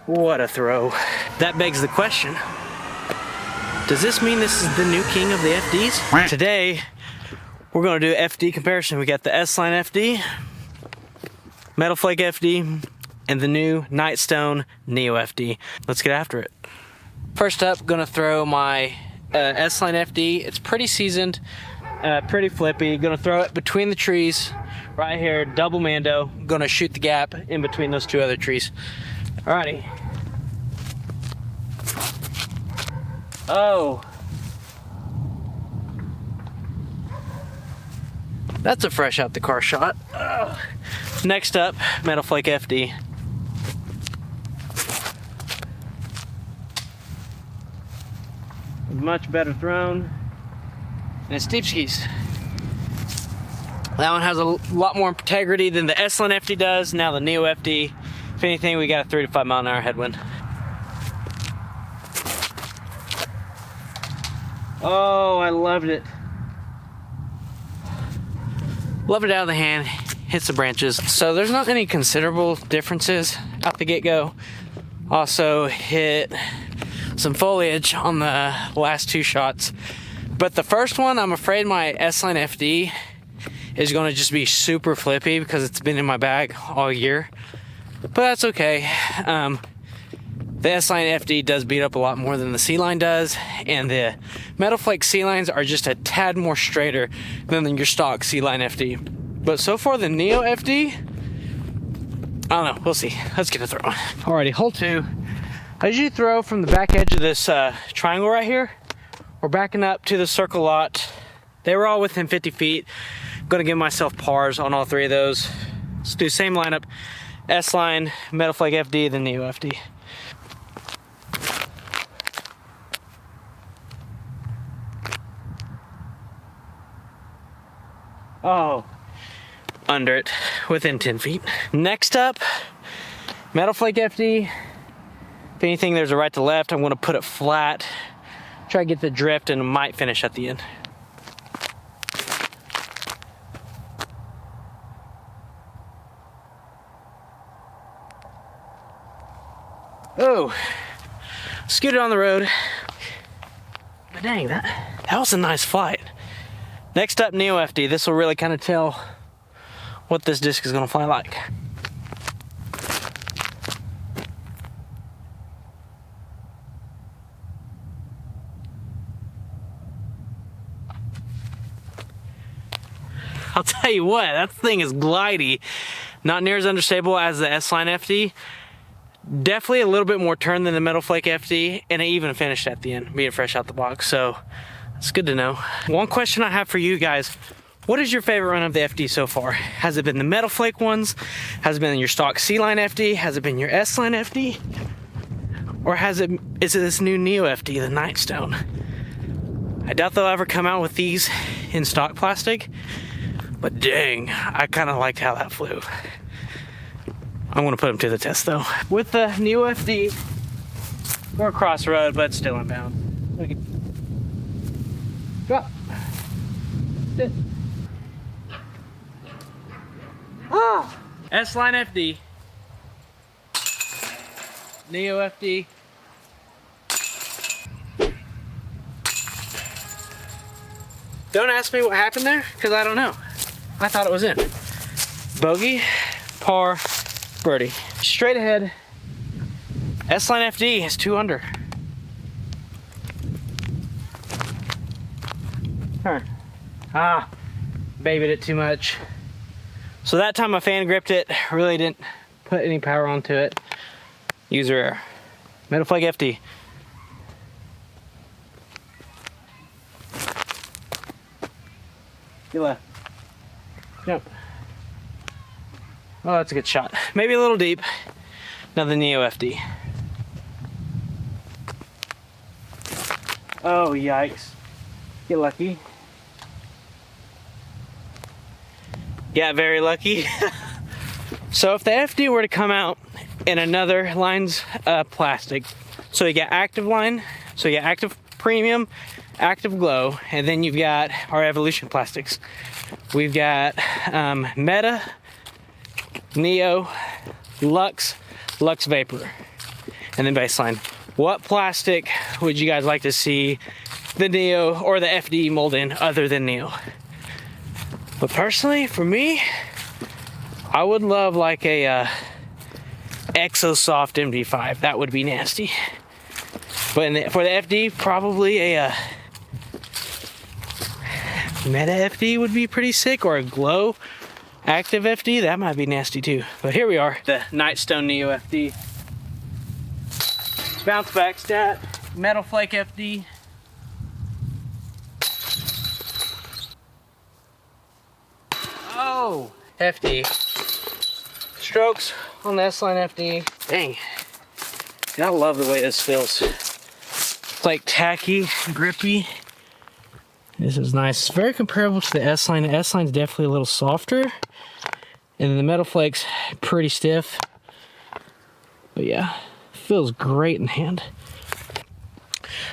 What a throw. That begs the question, does this mean this is the new king of the FDs? Today, we're gonna do FD comparison. We got the S-Line FD, Metal Flake FD, and the new Nightstone Neo FD. Let's get after it. First up, gonna throw my S-Line FD. It's pretty seasoned, pretty flippy. Gonna throw it between the trees, right here, double mando. Gonna shoot the gap in between those two other trees. Alrighty. Oh. That's a fresh out the car shot. Ugh. Next up, Metal Flake FD. Much better thrown. And it's deep skis. That one has a lot more integrity than the S-Line FD does. Now the Neo FD. If anything, we got a 3 to 5 mile an hour headwind. Oh, I loved it. Loved it out of the hand, hits the branches. So there's not any considerable differences out the get-go. Also hit some foliage on the last two shots. But the first one, I'm afraid my S-Line FD is gonna just be super flippy because it's been in my bag all year. But that's okay. The S-Line FD does beat up a lot more than the C-Line does, and the Metal Flake C-Lines are just a tad more straighter than your stock C-Line FD. But so far the Neo FD, I don't know, we'll see. Let's get a throw. Alrighty, hole 2. I usually throw from the back edge of this triangle right here. We're backing up to the circle lot. They were all within 50 feet. Gonna give myself pars on all 3 of those. Let's do same lineup. S-Line, Metal Flake FD, then Neo FD. Oh, under it, within 10 feet. Next up, Metal Flake FD. If anything, there's a right to left. I'm gonna put it flat, try to get the drift, and might finish at the end. Oh, scooted on the road. But dang, that was a nice flight. Next up, Neo FD. This will really kind of tell what this disc is gonna fly like. I'll tell you what, that thing is glidey. Not near as understable as the S-Line FD. Definitely a little bit more turn than the Metal Flake FD, and it even finished at the end, being fresh out the box, so it's good to know. One question I have for you guys, what is your favorite run of the FD so far? Has it been the Metal Flake ones? Has it been your stock C-Line FD? Has it been your S-Line FD? Or is it this new Neo FD, the Nightstone? I doubt they'll ever come out with these in stock plastic, but dang, I kind of liked how that flew. I'm gonna put them to the test though. With the Neo FD, we're across the road, but still inbound. Okay. Drop. Sit. Ah! S-Line FD. Neo FD. Don't ask me what happened there, because I don't know. I thought it was in. Bogey, par, birdie. Straight ahead. S-Line FD is 2 under. Turn. Ah, babied it too much. So that time my fan gripped it. Really didn't put any power onto it. User error. Metal Flake FD. Get left. Jump. Oh, that's a good shot. Maybe a little deep. Another Neo FD. Oh, yikes. Get lucky. Yeah, very lucky. So if the FD were to come out in another line's plastic, so you get active line, so you get active premium, active glow, and then you've got our evolution plastics. We've got Meta, Neo, Lux Vapor. And then baseline. What plastic would you guys like to see the Neo or the FD mold in other than Neo? But personally, for me, I would love like a Exosoft MD5. That would be nasty. But for the FD, probably a Meta FD would be pretty sick, or a Glow Active FD. That might be nasty too. But here we are, the Nightstone Neo FD. Bounce back stat, Metal Flake FD. Oh, FD. Strokes on the S-Line FD. Dang. Dude, I love the way this feels. It's like tacky, grippy. This is nice. It's very comparable to the S-Line. The S-Line's definitely a little softer. And then the Metal Flake's pretty stiff. But yeah, feels great in hand.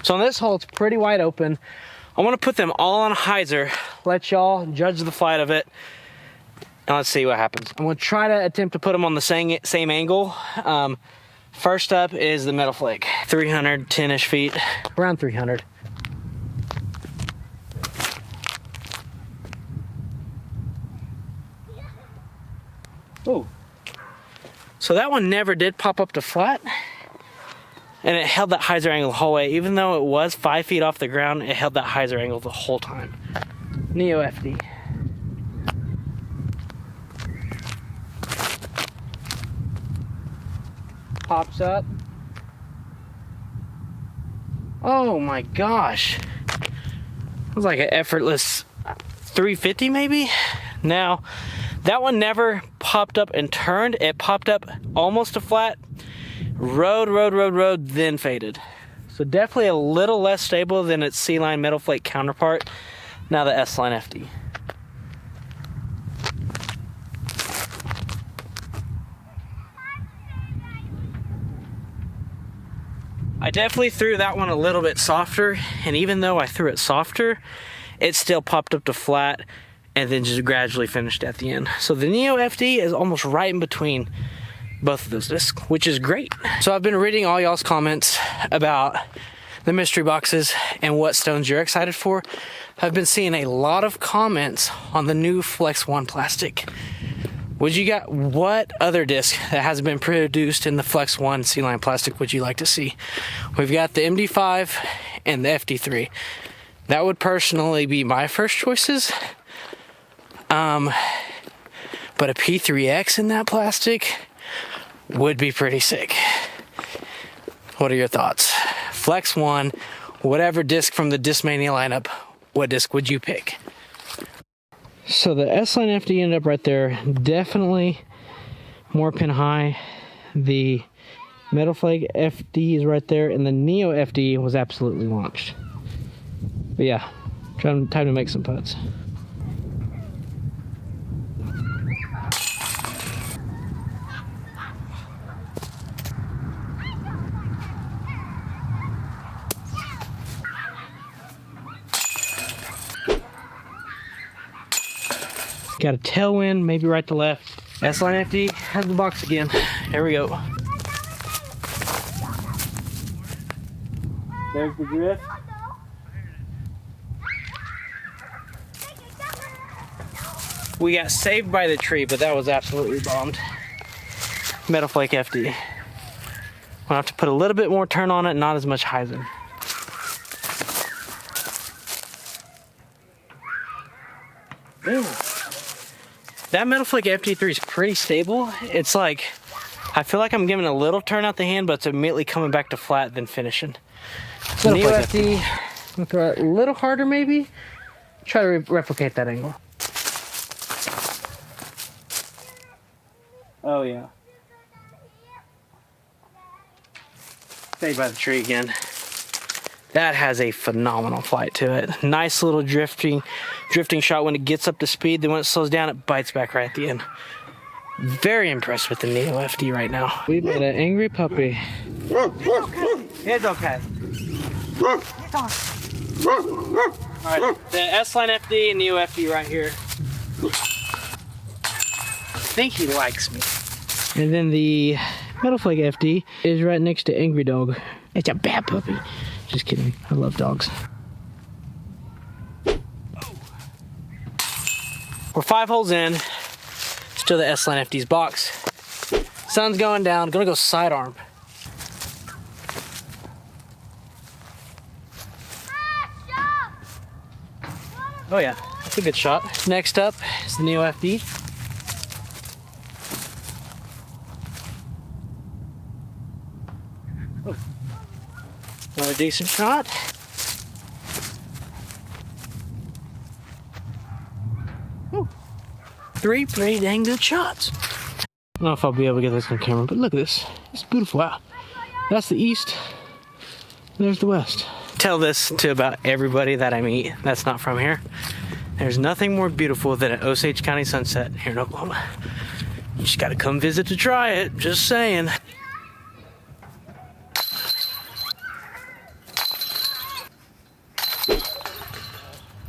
So on this hole, it's pretty wide open. I want to put them all on Hyser. Let y'all judge the flight of it. And let's see what happens. I'm going to try to attempt to put them on the same angle. First up is the Metal Flake. 310-ish feet, around 300. Oh. So that one never did pop up to flat. And it held that Hyser angle the whole way. Even though it was 5 feet off the ground, it held that Hyser angle the whole time. Neo FD. Pops up. Oh my gosh. It was like an effortless 350 maybe? Now, that one never popped up and turned. It popped up almost to flat, rode, then faded. So definitely a little less stable than its C-Line Metal Flake counterpart. Now the S-Line FD. I definitely threw that one a little bit softer, and even though I threw it softer, it still popped up to flat and then just gradually finished at the end. So the Neo FD is almost right in between both of those discs, which is great. So I've been reading all y'all's comments about the mystery boxes and what stones you're excited for. I've been seeing a lot of comments on the new Flex 1 plastic. What other disc that has been produced in the Flex 1 C-Line plastic would you like to see? We've got the MD5 and the FD3. That would personally be my first choices. But a P3X in that plastic would be pretty sick. What are your thoughts? Flex 1, whatever disc from the Discmania lineup, what disc would you pick? So the S-Line FD ended up right there. Definitely more pin high. The Metal Flake FD is right there, and the Neo FD was absolutely launched. But yeah, time to make some putts. Got a tailwind, maybe right to left. S-Line FD has the box again. Here we go. There's the drift. We got saved by the tree, but that was absolutely bombed. Metal Flake FD. I'll have to put a little bit more turn on it, not as much Hyser. Ooh. That Metal Flake FD3 is pretty stable. It's like, I feel like I'm giving a little turn out the hand, but it's immediately coming back to flat, then finishing. Neo FD, I'm gonna throw it a little harder maybe. Try to replicate that angle. Oh yeah. Stayed by the tree again. That has a phenomenal flight to it. Nice little drifting shot when it gets up to speed. Then when it slows down, it bites back right at the end. Very impressed with the Neo FD right now. We've got an angry puppy. It's okay. Alright, the S-Line FD and Neo FD right here. I think he likes me. And then the Metal Flake FD is right next to Angry Dog. It's a bad puppy. Just kidding. I love dogs. We're 5 holes in. Still the S-Line FD's box. Sun's going down. Gonna go sidearm. Oh yeah, that's a good shot. Next up is the Neo FD. Oh. Another decent shot. Ooh. 3 pretty dang good shots. I don't know if I'll be able to get this on camera, but look at this. It's beautiful out. That's the east. There's the west. Tell this to about everybody that I meet that's not from here. There's nothing more beautiful than an Osage County sunset here in Oklahoma. You just gotta come visit to try it, just saying.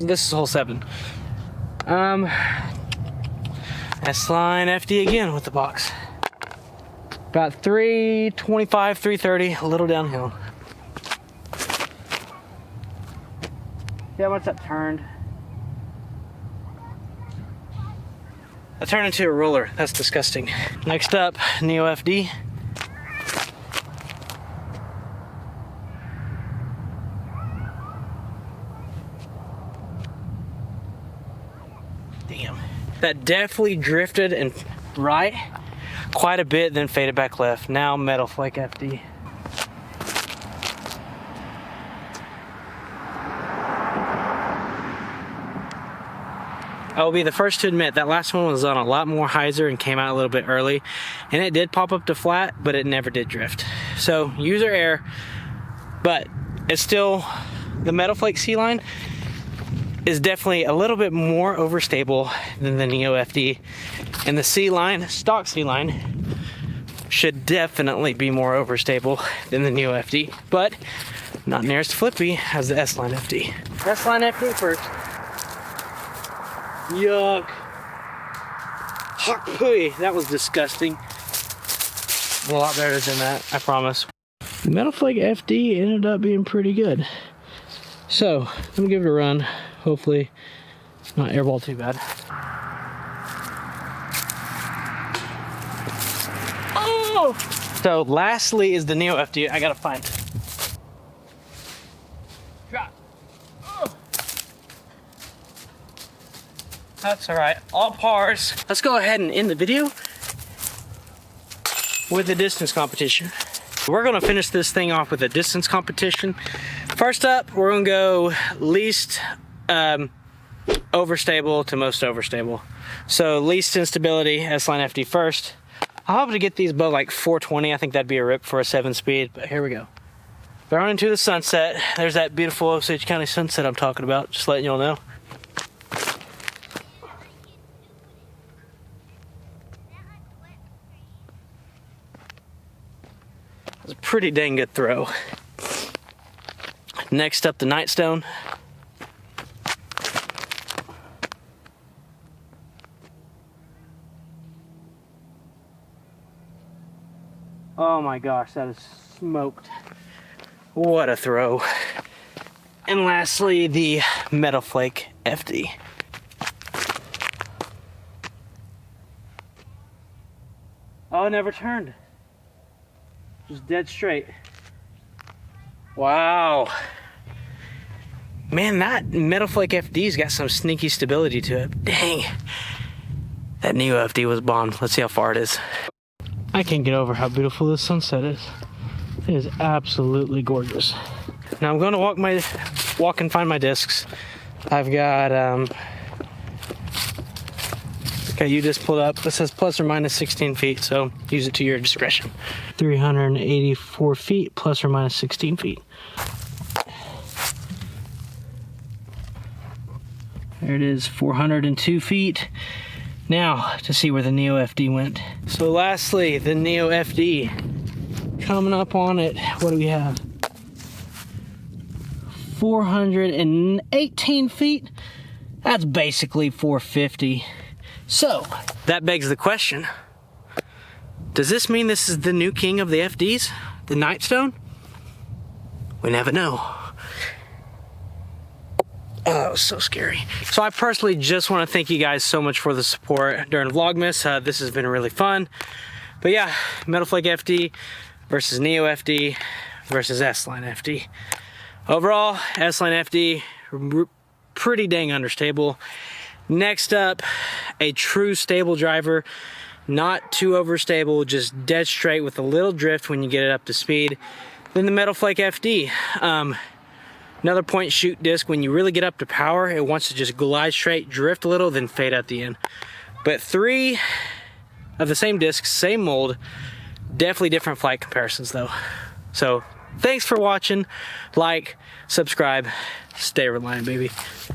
This is hole 7. S-Line FD again with the box. About 325, 330, a little downhill. See how much that turned? I turned into a roller. That's disgusting. Next up, Neo FD. Damn. That definitely drifted and right quite a bit, then faded back left. Now Metal Flake FD. I will be the first to admit that last one was on a lot more hyzer and came out a little bit early, and it did pop up to flat, but it never did drift. So user error, but it's still, the Metal Flake C-Line is definitely a little bit more overstable than the Neo FD, and the C-Line, stock C-Line, should definitely be more overstable than the Neo FD, but not near as flippy as the S-Line FD. S-Line FD first. Yuck. Hot pooey. That was disgusting. A lot better than that, I promise. The Metal Flake FD ended up being pretty good. So, I'm gonna give it a run. Hopefully, not airball too bad. Oh! So, lastly is the Neo FD. I gotta find. Drop. That's all right, all pars. Let's go ahead and end the video with the distance competition. We're gonna finish this thing off with a distance competition. First up, we're gonna go least overstable to most overstable. So least instability, S-Line FD first. I hope to get these above like 420. I think that'd be a rip for a 7-speed, but here we go. Throwing into the sunset. There's that beautiful Osage County sunset I'm talking about, just letting y'all know. It's a pretty dang good throw. Next up, the Nightstone. Oh my gosh, that is smoked. What a throw. And lastly, the Metal Flake FD. Oh, it never turned. Just dead straight. Wow. Man, that Metal Flake FD's got some sneaky stability to it. Dang. That Neo FD was bombed. Let's see how far it is. I can't get over how beautiful this sunset is. It is absolutely gorgeous. Now I'm going to walk and find my discs. I've got okay, you just pulled up. It says plus or minus 16 feet, so use it to your discretion. 384 feet plus or minus 16 feet. There it is, 402 feet. Now to see where the Neo FD went. So lastly, the Neo FD. Coming up on it, what do we have? 418 feet. That's basically 450. So that begs the question, Does this mean this is the new king of the FDs? The Nightstone? We never know. Oh, that was so scary. So I personally just want to thank you guys so much for the support during Vlogmas. This has been really fun. But yeah, Metal Flake FD versus Neo FD versus S-Line FD. Overall, S-Line FD, pretty dang understable. Next up, a true stable driver. Not too overstable, just dead straight with a little drift when you get it up to speed. Then the Metal Flake FD. Another point shoot disc, when you really get up to power, it wants to just glide straight, drift a little, then fade at the end. But 3 of the same discs, same mold, definitely different flight comparisons though. So thanks for watching. Like, subscribe, stay Reliant, baby.